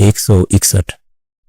161।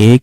1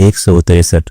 163।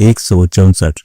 164।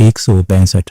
165।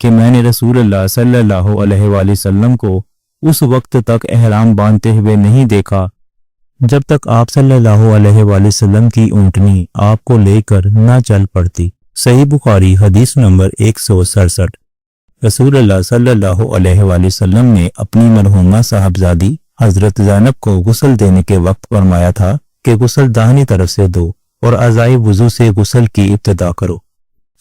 کہ میں نے رسول اللہ صلی اللہ علیہ وآلہ وسلم کو اس وقت تک احرام باندھتے ہوئے نہیں دیکھا جب تک آپ صلی اللہ علیہ وآلہ وسلم کی اونٹنی آپ کو لے کر نہ چل پڑتی۔ صحیح بخاری حدیث نمبر 167۔ رسول اللہ صلی اللہ علیہ وآلہ وسلم نے اپنی مرحومہ صاحبزادی حضرت زینب کو غسل دینے کے وقت فرمایا تھا کہ غسل داہنی طرف سے دو اور اعضائے وضو سے غسل کی ابتدا کرو۔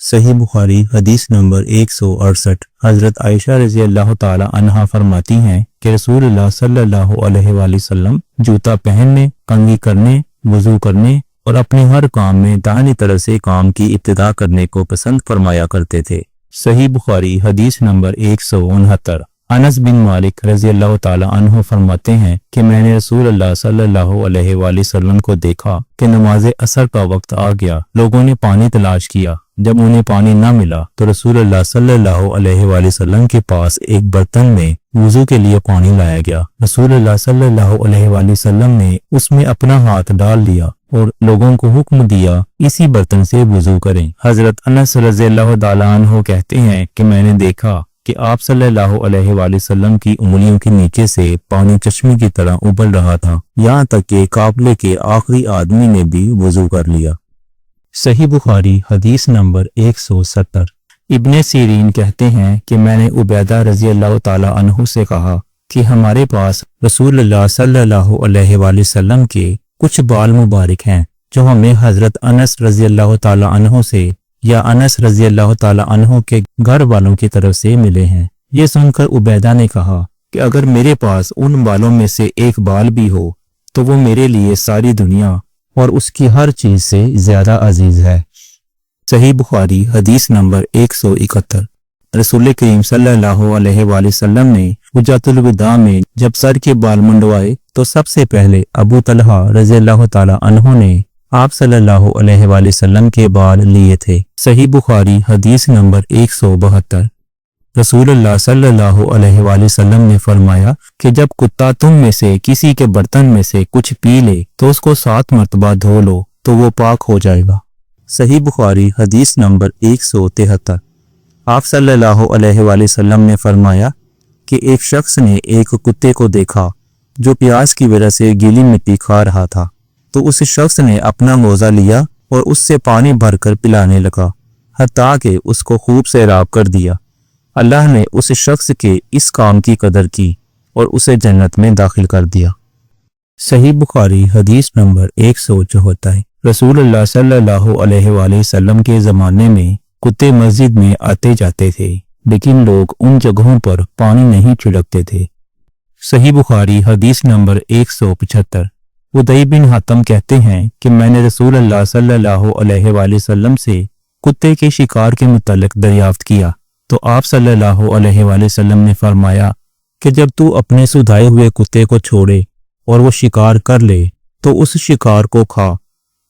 صحیح بخاری حدیث نمبر 168۔ حضرت عائشہ رضی اللہ تعالی عنہا فرماتی ہیں کہ رسول اللہ صلی اللہ علیہ وآلہ وسلم جوتا پہننے، کنگھی کرنے، وضو کرنے اور اپنے ہر کام میں داہنی طرف سے کام کی ابتدا کرنے کو پسند فرمایا کرتے تھے۔ صحیح بخاری حدیث نمبر 169۔ انس بن مالک رضی اللہ تعالی عنہ فرماتے ہیں کہ میں نے رسول اللہ صلی اللہ علیہ وآلہ وسلم کو دیکھا کہ نماز عصر کا وقت آ گیا، لوگوں نے پانی تلاش کیا، جب انہیں پانی نہ ملا تو رسول اللہ صلی اللہ علیہ وآلہ وسلم کے پاس ایک برتن میں وضو کے لیے پانی لایا گیا۔ رسول اللہ صلی اللہ علیہ وآلہ وسلم نے اس میں اپنا ہاتھ ڈال دیا اور لوگوں کو حکم دیا اسی برتن سے وضو کریں۔ حضرت انس رضی اللہ تعالیٰ عنہ کہتے ہیں کہ میں نے دیکھا کہ آپ صلی اللہ علیہ وآلہ وسلم کی انگلیوں کے نیچے سے پانی چشمے کی طرح ابل رہا تھا، یہاں تک کہ قافلے کے آخری آدمی نے بھی وضو کر لیا۔ صحیح بخاری حدیث نمبر 170۔ ابن سیرین کہتے ہیں کہ میں نے عبیدہ رضی اللہ تعالی عنہ سے کہا کہ ہمارے پاس رسول اللہ صلی اللہ علیہ وآلہ وسلم کے کچھ بال مبارک ہیں جو ہمیں حضرت انس رضی اللہ تعالی عنہ سے یا انس رضی اللہ تعالی عنہ کے گھر والوں کی طرف سے ملے ہیں۔ یہ سن کر عبیدہ نے کہا کہ اگر میرے پاس ان بالوں میں سے ایک بال بھی ہو تو وہ میرے لیے ساری دنیا اور اس کی ہر چیز سے زیادہ عزیز ہے۔ صحیح بخاری حدیث نمبر 171۔ رسول کریم صلی اللہ علیہ وآلہ وسلم نے حجۃ الوداع میں جب سر کے بال منڈوائے تو سب سے پہلے ابو طلحہ رضی اللہ تعالی عنہ نے آپ صلی اللہ علیہ وآلہ وسلم کے بال لیے تھے۔ صحیح بخاری حدیث نمبر 172۔ رسول اللہ صلی اللہ علیہ وآلہ وسلم نے فرمایا کہ جب کتا تم میں سے کسی کے برتن میں سے کچھ پی لے تو اس کو 7 مرتبہ دھو لو تو وہ پاک ہو جائے گا۔ صحیح بخاری حدیث نمبر 173۔ آپ صلی اللہ علیہ وآلہ وسلم نے فرمایا کہ ایک شخص نے ایک کتے کو دیکھا جو پیاس کی وجہ سے گیلی مٹی کھا رہا تھا، تو اس شخص نے اپنا موزہ لیا اور اس سے پانی بھر کر پلانے لگا حتیٰ کہ اس کو خوب سیراب کر دیا۔ اللہ نے اس شخص کے اس کام کی قدر کی اور اسے جنت میں داخل کر دیا۔ صحیح بخاری حدیث نمبر 174۔ رسول اللہ صلی اللہ علیہ وآلہ وسلم کے زمانے میں کتے مسجد میں آتے جاتے تھے، لیکن لوگ ان جگہوں پر پانی نہیں چھڑکتے تھے۔ صحیح بخاری حدیث نمبر 175۔ عدی بن حاتم کہتے ہیں کہ میں نے رسول اللہ صلی اللہ علیہ وآلہ وسلم سے کتے کے شکار کے متعلق دریافت کیا تو آپ صلی اللہ علیہ وآلہ وسلم نے فرمایا کہ جب تو اپنے سدھائے ہوئے کتے کو چھوڑے اور وہ شکار کر لے تو اس شکار کو کھا،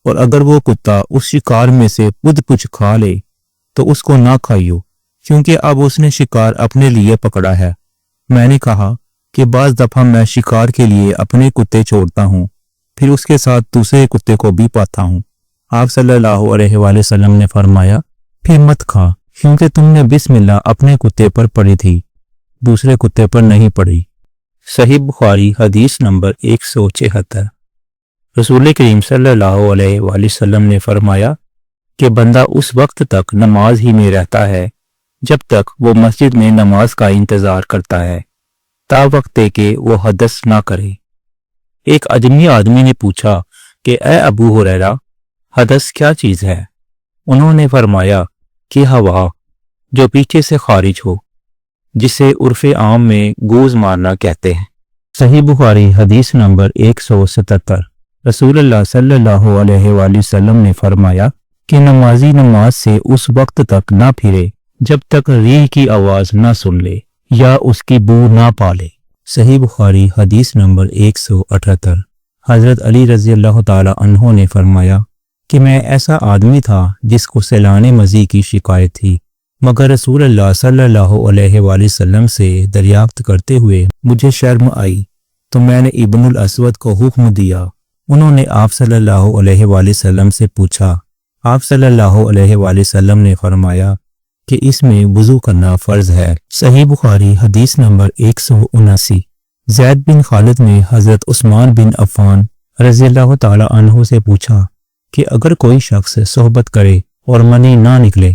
اور اگر وہ کتا اس شکار میں سے خود کچھ کھا لے تو اس کو نہ کھائیو، کیونکہ اب اس نے شکار اپنے لیے پکڑا ہے۔ میں نے کہا کہ بعض دفعہ میں شکار کے لیے اپنے کتے چھوڑتا ہوں، پھر اس کے ساتھ دوسرے کتے کو بھی پاتا ہوں۔ آپ صلی اللہ علیہ وآلہ وسلم نے فرمایا پھر مت کھا، کیونکہ تم نے بسم اللہ اپنے کتے پر پڑھی تھی، دوسرے کتے پر نہیں پڑھی۔ صحیح بخاری حدیث نمبر 176۔ رسول کریم صلی اللہ علیہ وآلہ وسلم نے فرمایا کہ بندہ اس وقت تک نماز ہی میں رہتا ہے جب تک وہ مسجد میں نماز کا انتظار کرتا ہے، تا وقت کہ وہ حدث نہ کرے۔ ایک اجمی آدمی نے پوچھا کہ اے ابو ہریرہ، حدث کیا چیز ہے؟ انہوں نے فرمایا کہ ہوا جو پیچھے سے خارج ہو، جسے عرف عام میں گوز مارنا کہتے ہیں۔ صحیح بخاری حدیث نمبر 177۔ رسول اللہ صلی اللہ علیہ وآلہ وسلم نے فرمایا کہ نمازی نماز سے اس وقت تک نہ پھرے جب تک ریح کی آواز نہ سن لے یا اس کی بو نہ پالے۔ صحیح بخاری حدیث نمبر 178۔ حضرت علی رضی اللہ تعالی عنہ نے فرمایا کہ میں ایسا آدمی تھا جس کو سیلان مزی کی شکایت تھی، مگر رسول اللہ صلی اللہ علیہ وآلہ وسلم سے دریافت کرتے ہوئے مجھے شرم آئی تو میں نے ابن الاسود کو حکم دیا۔ انہوں نے آپ صلی اللہ علیہ وآلہ وسلم سے پوچھا، آپ صلی اللہ علیہ وآلہ وسلم نے فرمایا کہ اس میں وضو کرنا فرض ہے۔ صحیح بخاری حدیث نمبر 179۔ زید بن خالد نے حضرت عثمان بن عفان رضی اللہ تعالی عنہ سے پوچھا کہ اگر کوئی شخص صحبت کرے اور منی نہ نکلے،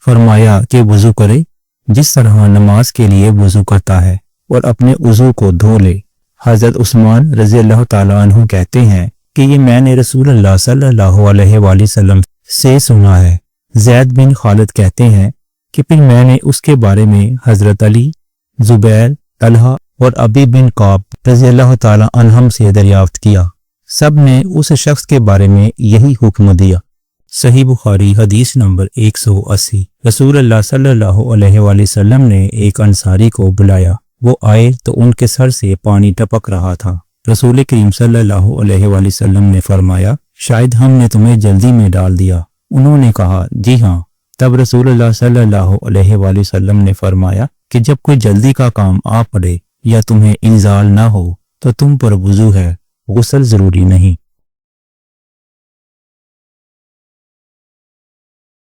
فرمایا کہ وضو کرے جس طرح نماز کے لیے وضو کرتا ہے اور اپنے وضو کو دھو لے۔ حضرت عثمان رضی اللہ تعالی عنہ کہتے ہیں کہ یہ میں نے رسول اللہ صلی اللہ علیہ وآلہ وسلم سے سنا ہے۔ زید بن خالد کہتے ہیں کہ پھر میں نے اس کے بارے میں حضرت علی، زبیر، طلحہ اور ابی بن کعب رضی اللہ تعالی عنہم سے دریافت کیا، سب نے اس شخص کے بارے میں یہی حکم دیا۔ صحیح بخاری حدیث نمبر 180۔ رسول اللہ صلی اللہ علیہ وآلہ وسلم نے ایک انصاری کو بلایا، وہ آئے تو ان کے سر سے پانی ٹپک رہا تھا۔ رسول کریم صلی اللہ علیہ وآلہ وسلم نے فرمایا شاید ہم نے تمہیں جلدی میں ڈال دیا۔ انہوں نے کہا جی ہاں۔ تب رسول اللہ صلی اللہ علیہ وآلہ وسلم نے فرمایا کہ جب کوئی جلدی کا کام آ پڑے یا تمہیں انزال نہ ہو تو تم پر وضو ہے، غسل ضروری نہیں۔